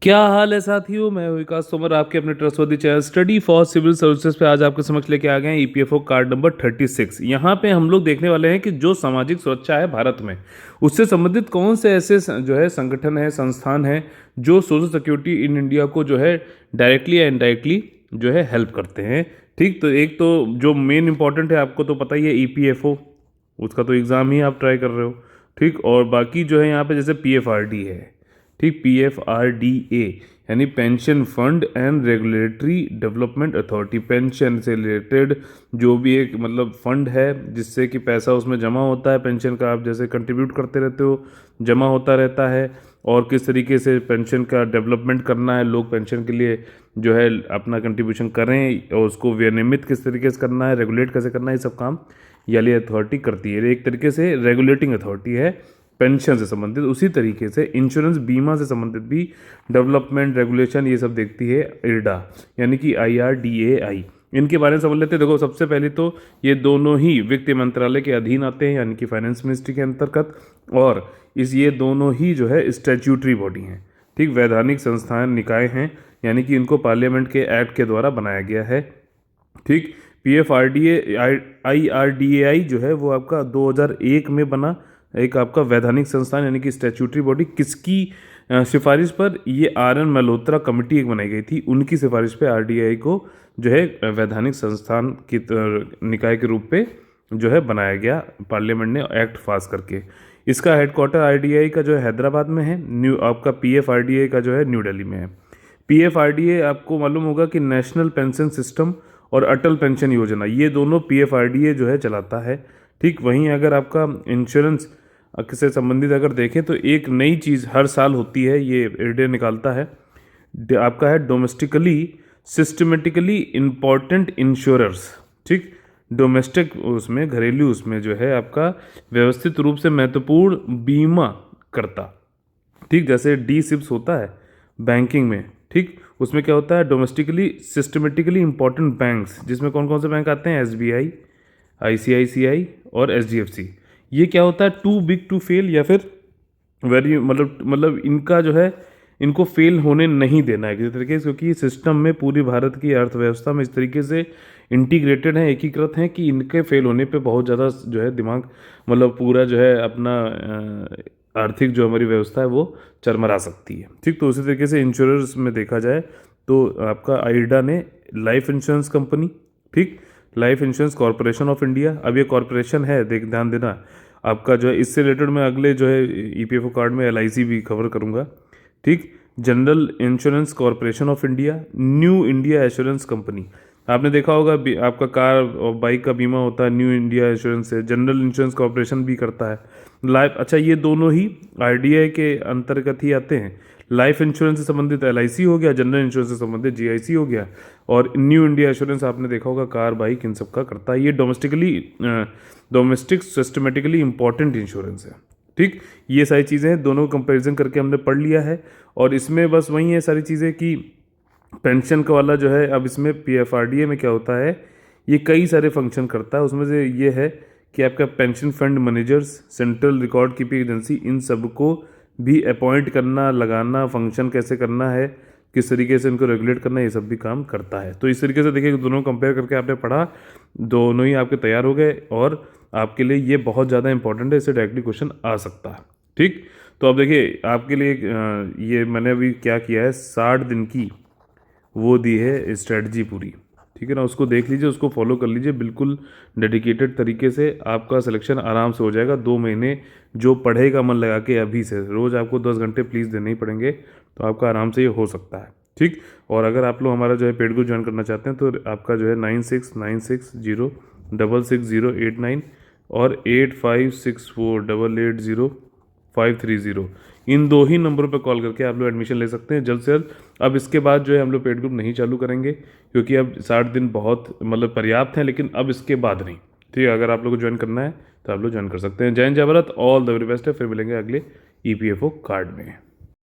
क्या हाल है साथियों, मैं हूं विकास तोमर, आपके अपने trustworthy channel study for civil services पे आज आपके समक्ष लेके आ गए हैं ईपीएफओ कार्ड नंबर 36। यहाँ पे हम लोग देखने वाले हैं कि जो सामाजिक सुरक्षा है भारत में, उससे संबंधित कौन से ऐसे जो है संगठन है, संस्थान है जो सोशल सिक्योरिटी इन इंडिया को जो है डायरेक्टली या इनडायरेक्टली जो है हेल्प करते हैं। ठीक, तो एक तो जो मेन इंपॉर्टेंट है, आपको तो पता ही है, ईपीएफओ, उसका तो एग्ज़ाम ही आप ट्राई कर रहे हो। ठीक, और बाकी जो है यहाँ पे जैसे पीएफआरडी है, ठीक, पीएफआरडीए यानी pension fund and regulatory development authority, pension से रिलेटेड जो भी एक मतलब फंड है जिससे कि पैसा उसमें जमा होता है, पेंशन का आप जैसे कंट्रीब्यूट करते रहते हो, जमा होता रहता है, और किस तरीके से पेंशन का डेवलपमेंट करना है, लोग पेंशन के लिए जो है अपना कंट्रीब्यूशन करें और उसको विनियमित किस तरीके से करना है, रेगुलेट कैसे करना है, ये सब काम ये वाली अथॉरिटी करती है। एक तरीके से रेगुलेटिंग अथॉरिटी है पेंशन से संबंधित। उसी तरीके से इंश्योरेंस बीमा से संबंधित भी डेवलपमेंट रेगुलेशन ये सब देखती है इरडा, यानी कि IRDAI। इनके बारे में समझ लेते हैं। देखो, सबसे पहले तो ये दोनों ही वित्त मंत्रालय के अधीन आते हैं, यानी कि फाइनेंस मिनिस्ट्री के अंतर्गत, और ये दोनों ही जो है स्टैट्यूटरी बॉडी हैं। ठीक, वैधानिक संस्थान निकाय हैं, यानी कि इनको पार्लियामेंट के एक्ट के द्वारा बनाया गया है। ठीक, IRDAI जो है वो आपका 2001 में बना एक आपका वैधानिक संस्थान, यानी कि स्टैट्यूटरी बॉडी। किसकी सिफारिश पर? ये RN मल्होत्रा कमेटी एक बनाई गई थी, उनकी सिफारिश पे RDAI को जो है वैधानिक संस्थान की निकाय के रूप पे जो है बनाया गया, पार्लियामेंट ने एक्ट पास करके। इसका हेडक्वार्टर RDAI का जो है हैदराबाद में है, आपका PFRDA का जो है न्यू दिल्ली में है। PFRDA आपको मालूम होगा कि नेशनल पेंशन सिस्टम और अटल पेंशन योजना, ये दोनों PFRDA जो है चलाता है। ठीक, वहीं अगर आपका इंश्योरेंस से संबंधित अगर देखें तो एक नई चीज़ हर साल होती है, ये IRDAI निकालता है, आपका है डोमेस्टिकली सिस्टमेटिकली इम्पॉर्टेंट इंश्योरर्स। ठीक, डोमेस्टिक उसमें, घरेलू उसमें जो है आपका व्यवस्थित रूप से महत्वपूर्ण बीमा करता। ठीक, जैसे DSIPS होता है बैंकिंग में, ठीक, उसमें क्या होता है, डोमेस्टिकली सिस्टमेटिकली इंपॉर्टेंट बैंक्स, जिसमें कौन कौन से बैंक आते हैं? SBI, ICICI और HDFC। ये क्या होता है? टू बिग टू फेल, या फिर वेरी मतलब इनका जो है, इनको फेल होने नहीं देना है किसी तरीके से, क्योंकि सिस्टम में पूरी भारत की अर्थव्यवस्था में इस तरीके से इंटीग्रेटेड हैं, एकीकृत हैं कि इनके फेल होने पे बहुत ज़्यादा जो है दिमाग मतलब पूरा जो है अपना आर्थिक जो हमारी व्यवस्था है वो चरमरा सकती है। ठीक, तो उसी तरीके से इंश्योरेंस में देखा जाए तो आपका IRDA ने लाइफ इंश्योरेंस कंपनी, ठीक, life insurance corporation of India, अब ये कॉरपोरेशन है, ध्यान देना आपका जो है, इससे रिलेटेड मैं अगले जो है EPFO कार्ड में LIC भी कवर करूँगा। ठीक, general insurance corporation of India, new India assurance company, आपने देखा होगा आपका कार और बाइक का बीमा होता है न्यू इंडिया इंश्योरेंस से, जनरल इंश्योरेंस कॉरपोरेशन भी करता है लाइफ। अच्छा, ये दोनों ही RDAI के अंतर्गत ही आते हैं। लाइफ इंश्योरेंस से संबंधित LIC हो गया, जनरल इंश्योरेंस से संबंधित GIC हो गया, और न्यू इंडिया इंश्योरेंस आपने देखा होगा कार बाइक इन सब का करता है। ये डोमेस्टिक सिस्टमेटिकली इंपॉर्टेंट इंश्योरेंस है। ठीक, ये सारी चीज़ें हैं, दोनों कंपेरिजन करके हमने पढ़ लिया है, और इसमें बस वही है सारी चीज़ें कि पेंशन का वाला जो है, अब इसमें PFRDA में क्या होता है, ये कई सारे फंक्शन करता है। उसमें से ये है कि आपका pension fund managers, central record keeping agency, इन सबको भी अपॉइंट करना, लगाना, फंक्शन कैसे करना है, किस तरीके से इनको रेगुलेट करना है, ये सब भी काम करता है। तो इस तरीके से देखिए, दोनों कंपेयर करके आपने पढ़ा, दोनों ही आपके तैयार हो गए, और आपके लिए ये बहुत ज़्यादा इंपॉर्टेंट है, इससे डायरेक्टली क्वेश्चन आ सकता है। ठीक, तो अब देखिए आपके लिए ये मैंने अभी क्या किया है, 60 दिन की वो दी है स्ट्रेटजी पूरी, ठीक है ना, उसको देख लीजिए, उसको फॉलो कर लीजिए, बिल्कुल डेडिकेटेड तरीके से आपका सिलेक्शन आराम से हो जाएगा। 2 महीने जो पढ़ेगा मन लगा के अभी से, रोज़ आपको 10 घंटे प्लीज़ देने ही पड़ेंगे, तो आपका आराम से ये हो सकता है। ठीक, और अगर आप लोग हमारा जो है पेड ग्रुप ज्वाइन करना चाहते हैं तो आपका जो है 9696066089 और 8564880530, इन 2 ही नंबरों पर कॉल करके आप लोग एडमिशन ले सकते हैं जल्द से जल्द। अब इसके बाद जो है हम लोग पेड ग्रुप नहीं चालू करेंगे, क्योंकि अब 60 दिन बहुत मतलब पर्याप्त हैं, लेकिन अब इसके बाद नहीं। ठीक है, अगर आप लोग को ज्वाइन करना है तो आप लोग ज्वाइन कर सकते हैं। जय हिंद, जय Bharat, all the very best है। फिर मिलेंगे अगले EPFO कार्ड में।